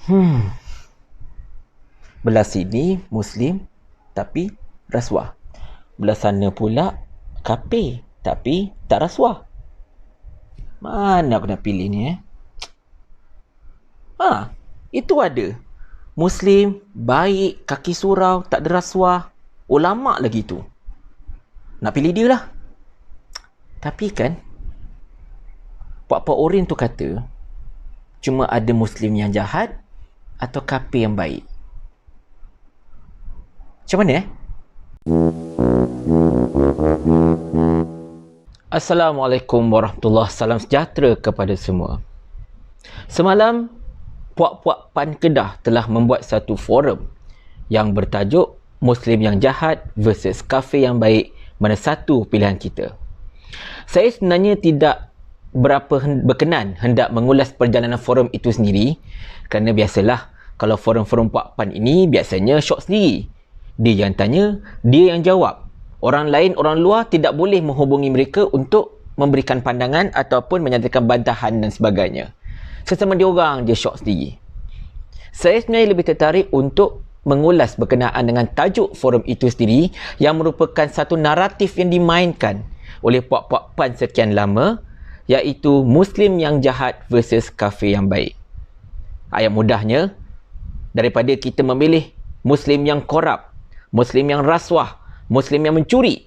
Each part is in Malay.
Hmm, Belah sini Muslim tapi rasuah. Belah sana pula kafir tapi tak rasuah. Mana aku nak pilih ni itu ada. Muslim, baik, kaki surau, tak ada rasuah. Ulama lagi tu. Nak pilih dia lah. Tapi kan, puak-puak oren tu kata, cuma ada Muslim yang jahat atau kafir yang baik. Macam mana Assalamualaikum warahmatullahi. Salam sejahtera kepada semua. Semalam, puak-puak PAN Kedah telah membuat satu forum yang bertajuk Muslim yang jahat versus kafir yang baik, mana satu pilihan kita. Saya sebenarnya tidak berapa berkenan hendak mengulas perjalanan forum itu sendiri, kerana biasalah kalau forum-forum puak PAN ini biasanya short sendiri. Dia yang tanya, dia yang jawab. Orang lain, orang luar tidak boleh menghubungi mereka untuk memberikan pandangan ataupun menyatakan bantahan dan sebagainya. Sesama diorang, dia short sendiri. Saya sebenarnya lebih tertarik untuk mengulas berkenaan dengan tajuk forum itu sendiri, yang merupakan satu naratif yang dimainkan oleh puak-puak PAN sekian lama, iaitu Muslim yang jahat versus kafir yang baik. Ayat mudahnya, daripada kita memilih Muslim yang korup, Muslim yang rasuah, Muslim yang mencuri,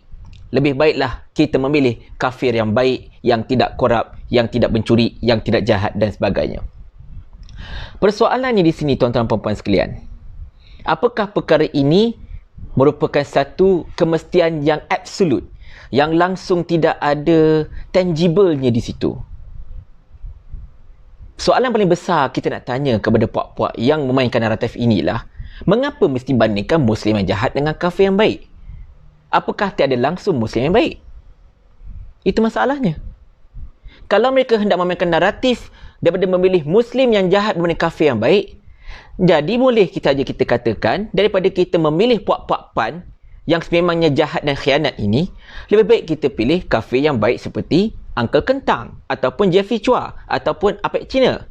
lebih baiklah kita memilih kafir yang baik, yang tidak korup, yang tidak mencuri, yang tidak jahat dan sebagainya. Persoalannya di sini, tuan-tuan puan-puan sekalian, apakah perkara ini merupakan satu kemestian yang absolut, yang langsung tidak ada tangible-nya di situ? Soalan paling besar kita nak tanya kepada puak-puak yang memainkan naratif inilah, mengapa mesti bandingkan Muslim yang jahat dengan kafir yang baik? Apakah tiada langsung Muslim yang baik? Itu masalahnya. Kalau mereka hendak memainkan naratif daripada memilih Muslim yang jahat berbanding kafir yang baik, jadi boleh kita katakan, daripada kita memilih puak-puak PAN yang sememangnya jahat dan khianat ini, lebih baik kita pilih kafir yang baik seperti Uncle Kentang, ataupun Jeffrey Chua, ataupun Apek Cina,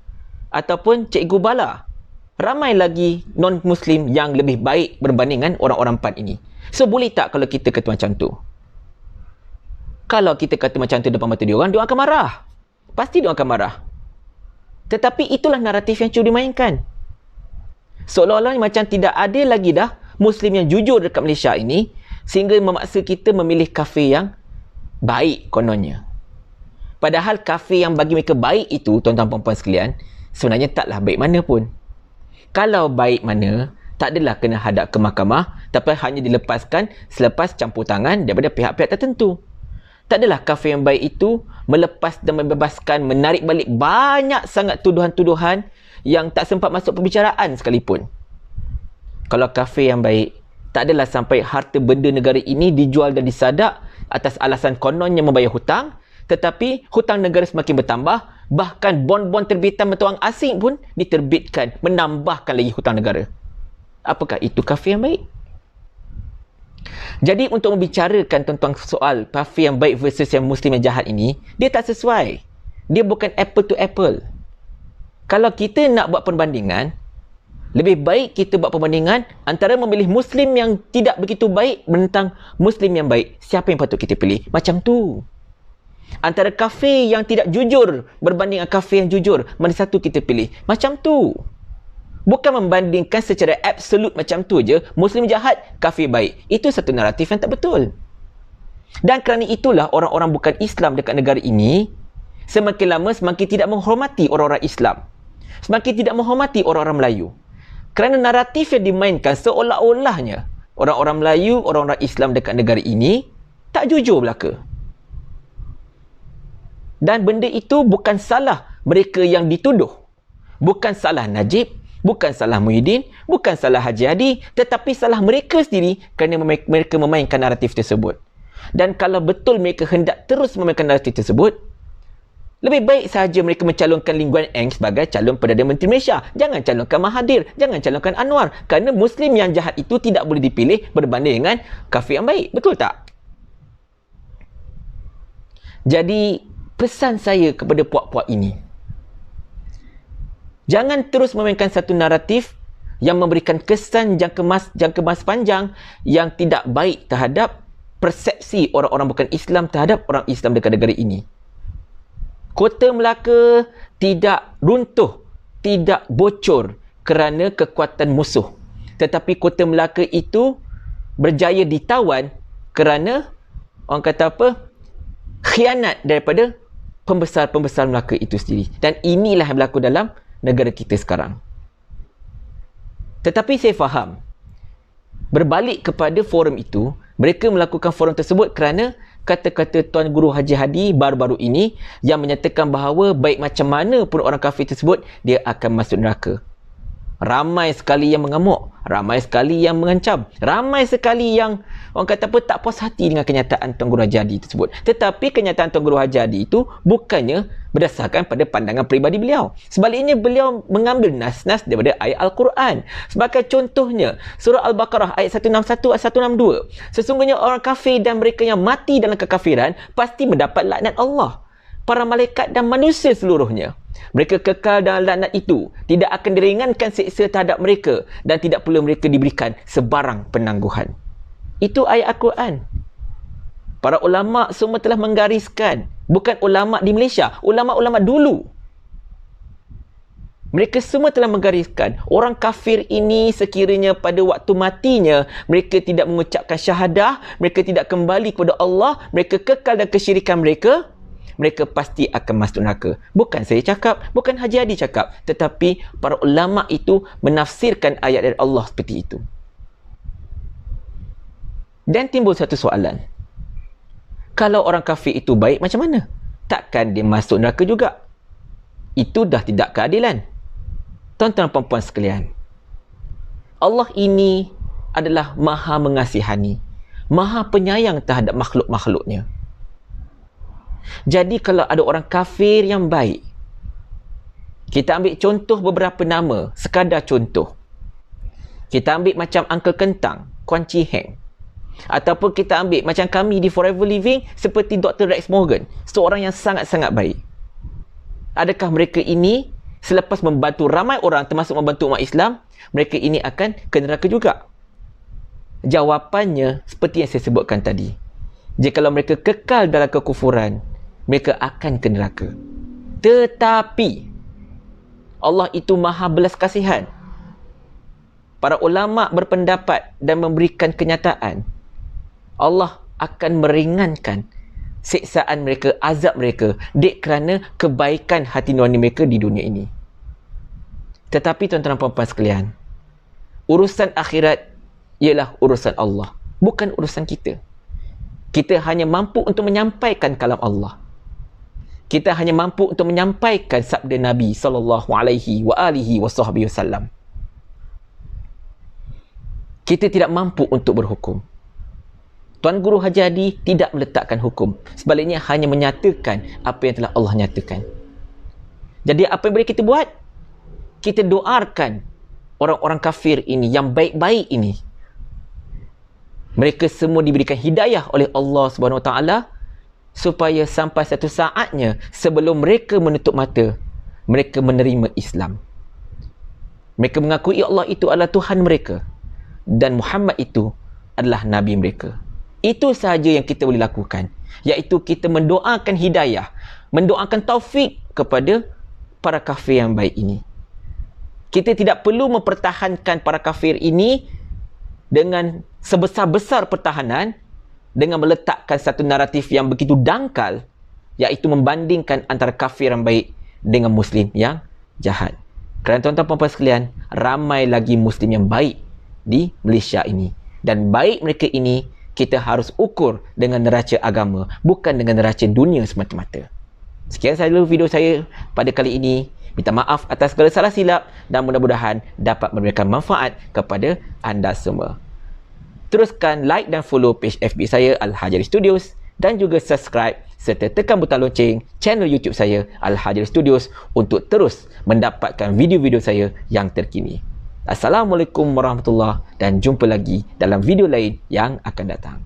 ataupun Cikgu Bala. Ramai lagi non-Muslim yang lebih baik berbandingan orang-orang PAN ini. So, boleh tak kalau kita kata macam tu? Kalau kita kata macam tu depan mata diorang akan marah. Pasti diorang akan marah. Tetapi itulah naratif yang cuba dimainkan. Seolah-olah macam tidak ada lagi dah Muslim yang jujur dekat Malaysia ini, sehingga memaksa kita memilih kafir yang baik kononnya. Padahal kafir yang bagi mereka baik itu, tuan-tuan puan-puan sekalian, sebenarnya taklah baik mana pun. Kalau baik mana, tak adalah kena hadap ke mahkamah, tapi hanya dilepaskan selepas campur tangan daripada pihak-pihak tertentu. Tak adalah kafir yang baik itu melepas dan membebaskan, menarik balik banyak sangat tuduhan-tuduhan yang tak sempat masuk perbicaraan sekalipun. Kalau kafir yang baik, tak adalah sampai harta benda negara ini dijual dan disadak atas alasan kononnya membayar hutang, tetapi hutang negara semakin bertambah, bahkan bon-bon terbitan mata wang asing pun diterbitkan, menambahkan lagi hutang negara. Apakah itu kafir yang baik? Jadi untuk membicarakan tentang soal kafir yang baik versus yang Muslim yang jahat ini, dia tak sesuai. Dia bukan apple to apple. Kalau kita nak buat perbandingan, lebih baik kita buat perbandingan antara memilih Muslim yang tidak begitu baik menentang Muslim yang baik. Siapa yang patut kita pilih? Macam tu. Antara kafir yang tidak jujur berbanding dengan kafir yang jujur, mana satu kita pilih? Macam tu. Bukan membandingkan secara absolut macam tu je, Muslim jahat, kafir baik. Itu satu naratif yang tak betul. Dan kerana itulah orang-orang bukan Islam dekat negara ini, semakin lama semakin tidak menghormati orang-orang Islam. Semakin tidak menghormati orang-orang Melayu. Kerana naratif yang dimainkan seolah-olahnya orang-orang Melayu, orang-orang Islam dekat negara ini tak jujur belaka. Dan benda itu bukan salah mereka yang dituduh. Bukan salah Najib, bukan salah Muhyiddin, bukan salah Haji Hadi, tetapi salah mereka sendiri kerana mereka memainkan naratif tersebut. Dan kalau betul mereka hendak terus memainkan naratif tersebut, lebih baik sahaja mereka mencalonkan Lee Kuan Yew sebagai calon Perdana Menteri Malaysia. Jangan calonkan Mahathir, jangan calonkan Anwar. Kerana Muslim yang jahat itu tidak boleh dipilih berbanding dengan kafir yang baik. Betul tak? Jadi, pesan saya kepada puak-puak ini, Jangan terus memainkan satu naratif yang memberikan kesan jangka masa panjang yang tidak baik terhadap persepsi orang-orang bukan Islam terhadap orang Islam dekat negara ini. Kota Melaka tidak runtuh, tidak bocor kerana kekuatan musuh. Tetapi Kota Melaka itu berjaya ditawan kerana orang kata apa? Khianat daripada pembesar-pembesar Melaka itu sendiri. Dan inilah yang berlaku dalam negara kita sekarang. Tetapi saya faham, berbalik kepada forum itu, mereka melakukan forum tersebut kerana kata-kata Tuan Guru Haji Hadi baru-baru ini yang menyatakan bahawa baik macam mana pun orang kafir tersebut, dia akan masuk neraka. Ramai sekali yang mengamuk, ramai sekali yang mengancam, ramai sekali yang orang kata apa, tak puas hati dengan kenyataan Tuan Guru Haji Hadi tersebut. Tetapi kenyataan Tuan Guru Haji Hadi itu bukannya berdasarkan pada pandangan peribadi beliau. Sebaliknya beliau mengambil nas-nas daripada ayat Al-Quran. Sebagai contohnya, surah Al-Baqarah ayat 161 ayat 162. Sesungguhnya orang kafir dan mereka yang mati dalam kekafiran pasti mendapat laknat Allah, para malaikat dan manusia seluruhnya. Mereka kekal dalam laknat itu, tidak akan diringankan siksa terhadap mereka dan tidak perlu mereka diberikan sebarang penangguhan. Itu ayat Al-Quran. Para ulama semua telah menggariskan, bukan ulama di Malaysia, ulama-ulama dulu. Mereka semua telah menggariskan, orang kafir ini sekiranya pada waktu matinya mereka tidak mengucapkan syahadah, mereka tidak kembali kepada Allah, mereka kekal dalam kesyirikan mereka, mereka pasti akan masuk neraka. Bukan saya cakap, bukan Haji Hadi cakap, tetapi para ulama itu menafsirkan ayat dari Allah seperti itu. Dan timbul satu soalan. Kalau orang kafir itu baik, macam mana? Takkan dia masuk neraka juga? Itu dah tidak keadilan. Tuan-tuan dan puan-puan sekalian, Allah ini adalah maha mengasihani, maha penyayang terhadap makhluk-makhluknya. Jadi kalau ada orang kafir yang baik, kita ambil contoh beberapa nama, sekadar contoh. Kita ambil macam Uncle Kentang, Kuan Chi Heng. Ataupun kita ambil macam kami di Forever Living seperti Dr. Rex Morgan, seorang yang sangat-sangat baik. Adakah mereka ini selepas membantu ramai orang termasuk membantu umat Islam, mereka ini akan ke neraka juga? Jawapannya seperti yang saya sebutkan tadi. Jikalau mereka kekal dalam kekufuran, mereka akan ke neraka. Tetapi Allah itu maha belas kasihan. Para ulama berpendapat dan memberikan kenyataan, Allah akan meringankan siksaan mereka, azab mereka, dek kerana kebaikan hati nurani mereka di dunia ini. Tetapi tuan-tuan dan puan-puan sekalian, urusan akhirat ialah urusan Allah, bukan urusan kita. Kita hanya mampu untuk menyampaikan kalam Allah. Kita hanya mampu untuk menyampaikan sabda Nabi SAW. Kita tidak mampu untuk berhukum. Tuan Guru Haji Hadi tidak meletakkan hukum. Sebaliknya hanya menyatakan apa yang telah Allah nyatakan. Jadi apa yang boleh kita buat? Kita doakan orang-orang kafir ini, yang baik-baik ini. Mereka semua diberikan hidayah oleh Allah Subhanahu Wa Taala supaya sampai satu saatnya sebelum mereka menutup mata, mereka menerima Islam. Mereka mengakui Allah itu adalah Tuhan mereka dan Muhammad itu adalah Nabi mereka. Itu sahaja yang kita boleh lakukan, iaitu kita mendoakan hidayah, mendoakan taufik kepada para kafir yang baik ini. Kita tidak perlu mempertahankan para kafir ini dengan sebesar-besar pertahanan, dengan meletakkan satu naratif yang begitu dangkal, iaitu membandingkan antara kafir yang baik dengan Muslim yang jahat. Kerana tuan-tuan puan-puan sekalian, ramai lagi Muslim yang baik di Malaysia ini. Dan baik mereka ini, kita harus ukur dengan neraca agama, bukan dengan neraca dunia semata-mata. Sekian sahaja video saya pada kali ini. Minta maaf atas segala salah silap dan mudah-mudahan dapat memberikan manfaat kepada anda semua. Teruskan like dan follow page FB saya Al-Hajari Studios dan juga subscribe serta tekan butang lonceng channel YouTube saya Al-Hajari Studios untuk terus mendapatkan video-video saya yang terkini. Assalamualaikum warahmatullahi wabarakatuh dan jumpa lagi dalam video lain yang akan datang.